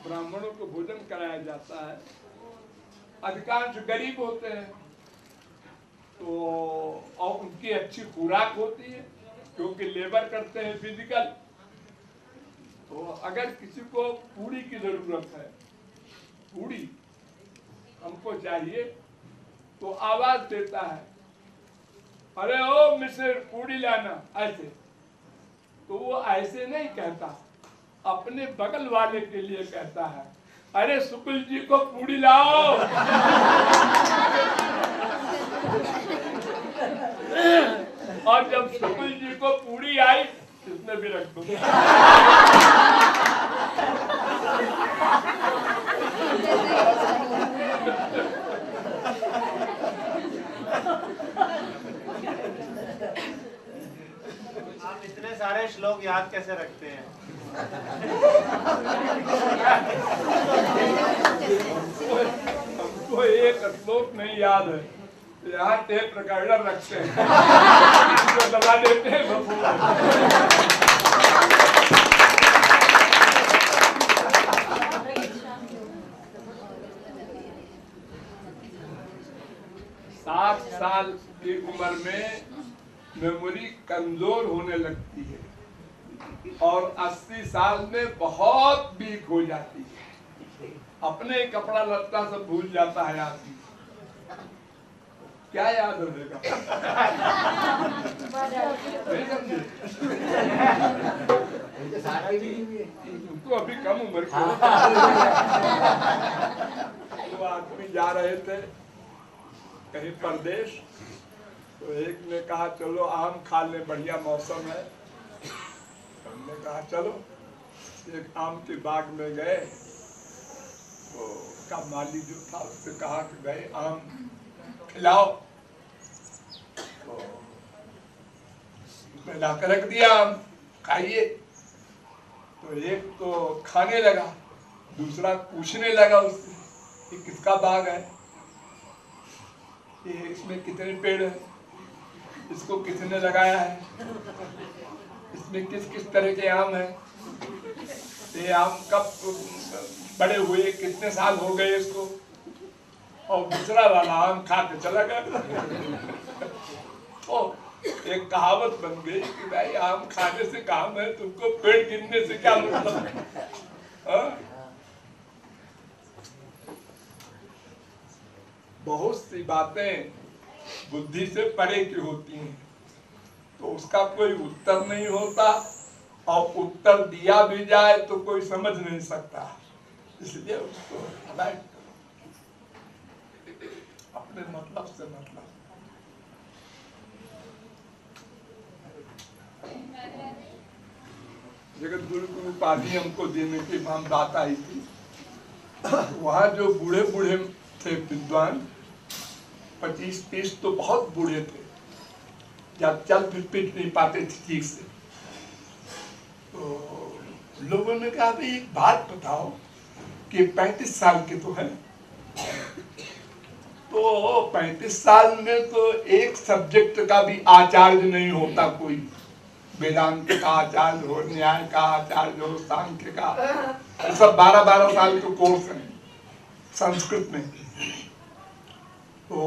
ब्राह्मणों को भोजन कराया जाता है। अधिकांश गरीब होते हैं तो और उनकी अच्छी खुराक होती है क्योंकि लेबर करते हैं फिजिकल। तो अगर किसी को पूड़ी की जरूरत है, पूड़ी हमको चाहिए, तो आवाज देता है, अरे ओ मिस्र पूड़ी लाना, ऐसे। तो वो ऐसे नहीं कहता, अपने बगल वाले के लिए कहता है, अरे शुक्ल जी को पूड़ी लाओ। और जब शुक्ल जी को पूड़ी आई, इसमें भी रख दो। आप इतने सारे श्लोक याद कैसे रखते हैं? हमको एक श्लोक नहीं याद है, यहाँ टेप रिकॉर्डर रखते हैं, जो दबा देते हैं बस। 60 साल की उम्र में मेमोरी कमजोर होने लगती है और 80 साल में बहुत वीक हो जाती है। अपने कपड़ा लत्ता सब भूल जाता है आदमी। क्या याद रहेगा? नहीं समझे? तो अभी कम उम्र के तो आदमी जा रहे थे कहीं परदेश, तो एक ने कहा चलो आम खा ले, बढ़िया मौसम है। हमने कहा चलो। एक आम के बाग में गए, तो का माली जो था उससे कहा कि भाई आम खिलाओ, तो उसने लाकर रख दिया आम, खाइए। तो एक तो खाने लगा, दूसरा पूछने लगा उससे कि किसका बाग है, ये इसमें कितने पेड़ हैं, इसको किसने लगाया है, इसमें किस किस तरह के आम हैं, ये आम कब बड़े हुए, कितने साल हो गए इसको। और दूसरा वाला आम खा के चला गया। तो एक कहावत बन गई कि भाई आम खाने से काम है, तुमको पेड़ गिनने से क्या मतलब है? बहुत सी बातें बुद्धि से परे की होती हैं, तो उसका कोई उत्तर नहीं होता, और उत्तर दिया भी जाए तो कोई समझ नहीं सकता। इसलिए उसको अवॉइड करो, अपने मतलब से मतलब। जगत गुरु की उपाधि हमको देने की बात आई थी। वहाँ जो बूढ़े बूढ़े थे विद्वान, 25-30 तो बहुत बूढ़े थे, जब चल फिर नहीं पाते थे ठीक से। तो लोगों ने कहा भाई एक बात बताओ कि 35 साल के तो है, तो 35 साल में तो एक सब्जेक्ट का भी आचार्य नहीं होता कोई, वेदांत का आचार्य हो, न्याय का आचार्य हो, सांख्य का, सब 12-12 साल के कोर्स हैं संस्कृत में। तो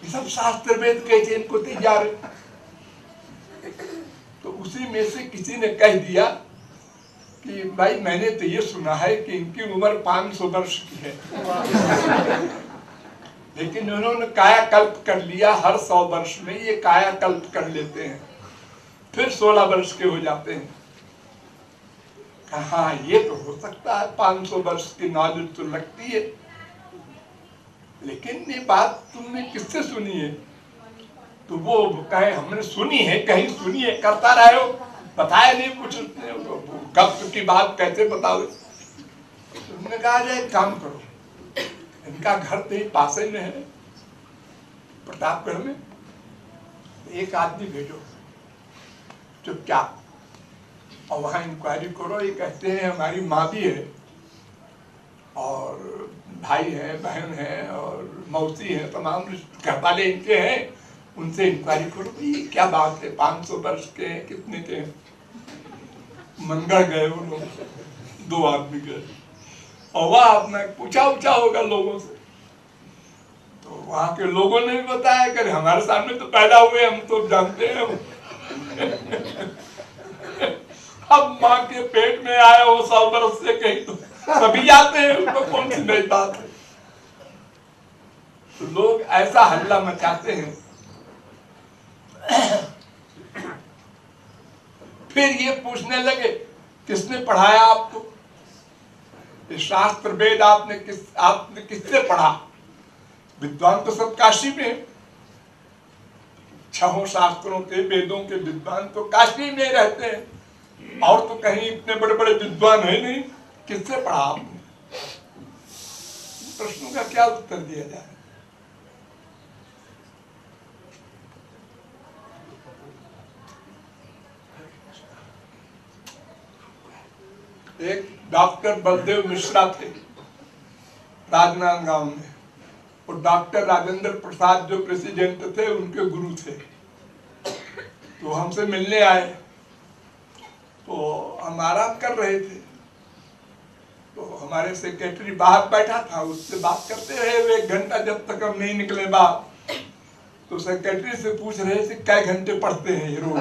ये सब शास्त्र वेद कैसे इनको तैयार है। तो उसी में से किसी ने कह दिया कि भाई मैंने तो ये सुना है कि इनकी उम्र 500 वर्ष की है, लेकिन उन्होंने कायाकल्प कर लिया। हर 100 वर्ष में ये कायाकल्प कर लेते हैं, फिर 16 वर्ष के हो जाते हैं। हाँ ये तो हो सकता है, 500 वर्ष की नॉलेज तो लगती है, लेकिन ये बात तुमने किससे सुनी है? तो वो कहे हमने सुनी है, कहीं सुनी है, करता रहे हो, बताया नहीं कुछ। गप की बात कैसे बताओ? तुमने कहा जाए काम करो, इनका घर तो ही पास में है प्रतापगढ़ में, एक आदमी भेजो चुपचाप, और वहाँ इंक्वायरी करो। ये कहते हैं हमारी माँ भी है और भाई है, बहन है और मौसी है, तमाम घर वाले इनके हैं, उनसे इंक्वायरी करो भाई क्या बात है, 500 वर्ष के हैं, कितने के हैं। मंगल गए वो लोग, 2 आदमी गए और वह आपने पूछा उछा होगा लोगों से, तो वहां के लोगों ने भी बताया कि हमारे सामने तो पैदा हुए, हम तो जानते हैं। अब माँ के पेट में आया वो 100 बरस से कहीं तो सभी जाते हैं, उनको कौन सी नई बात है। तो लोग ऐसा हल्ला मचाते हैं। फिर ये पूछने लगे किसने पढ़ाया आपको, ये शास्त्र वेद आपने किससे पढ़ा? विद्वान तो सब काशी में, 6 शास्त्रों के वेदों के विद्वान तो काशी में रहते हैं, और तो कहीं इतने बड़े बड़े विद्वान है नहीं, किससे पढ़ा आपने? प्रश्नों का क्या उत्तर दिया जाए? एक डॉक्टर बलदेव मिश्रा थे राजनांदगांव में, और डॉक्टर राजेंद्र प्रसाद जो प्रेसिडेंट थे उनके गुरु थे। तो हमसे मिलने आए, तो हम आराम कर रहे थे, तो हमारे सेक्रेटरी बाहर बैठा था, उससे बात करते रहे 1 घंटा, जब तक हम नहीं निकले बाहर। तो सेक्रेटरी से पूछ रहे थे कै घंटे पढ़ते हैं ये रोज?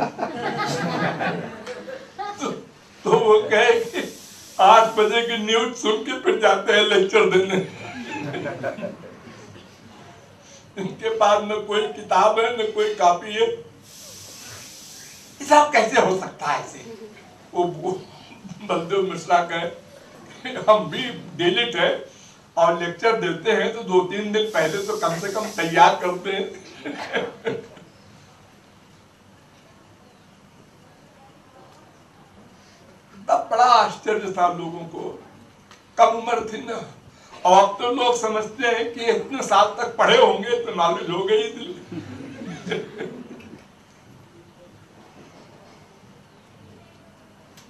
तो वो कहे कि 8 बजे की न्यूज सुन के फिर जाते हैं लेक्चर देने। इनके पास न कोई किताब है न कोई कॉपी है, सब कैसे हो सकता है ऐसे? वो बलदेव मिश्रा कहे हम भी डिलीट है और लेक्चर देते हैं तो 2-3 दिन पहले तो कम से कम तैयार करते हैं। तब बड़ा आश्चर्य था लोगों को, कम उम्र थी ना, और अब तो लोग समझते हैं कि इतने साल तक पढ़े होंगे तो नॉलेज हो गई दिल।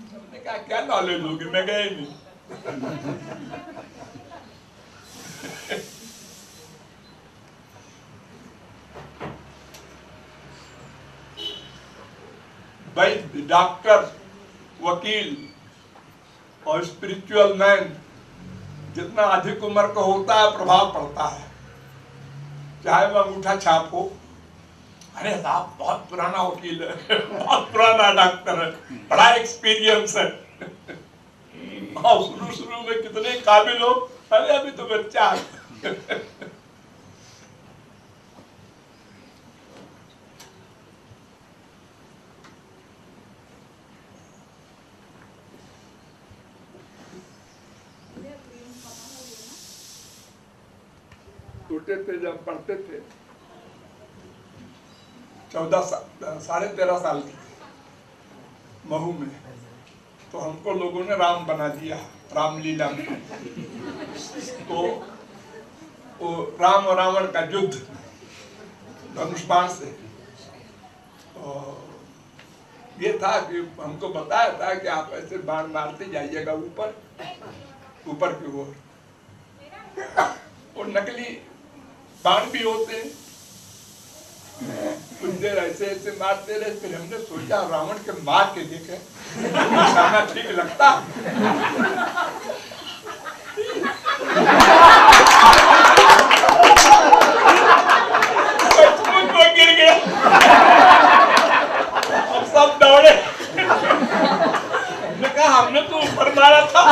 हमने कहा क्या नॉलेज होगी, मैं गया ही नहीं। भाई डॉक्टर, वकील और स्पिरिचुअल मैन जितना अधिक उम्र का होता है प्रभाव पड़ता है, चाहे वह अंगूठा छाप हो। अरे साहब बहुत पुराना वकील है, बहुत पुराना डॉक्टर है, बड़ा एक्सपीरियंस है, और शुरू में कितने काबिल हो, अरे अभी तो बच्चा है। छोटे थे जब पढ़ते थे, 13 साल के महू में, तो हमको लोगों ने राम बना दिया रामलीला में। तो वो राम और रावण का युद्ध धनुष बाण से, तो ये था कि हमको बताया था कि आप ऐसे बाण मारते जाइएगा ऊपर ऊपर की ओर, और नकली बाण भी होते हैं, कुछ देर ऐसे ऐसे मारते रहे। फिर हमने सोचा रावण के मार के देखे निशाना ठीक लगता। तो गिर गया, हम सब दौड़े, हमने कहा हमने तो ऊपर मारा था।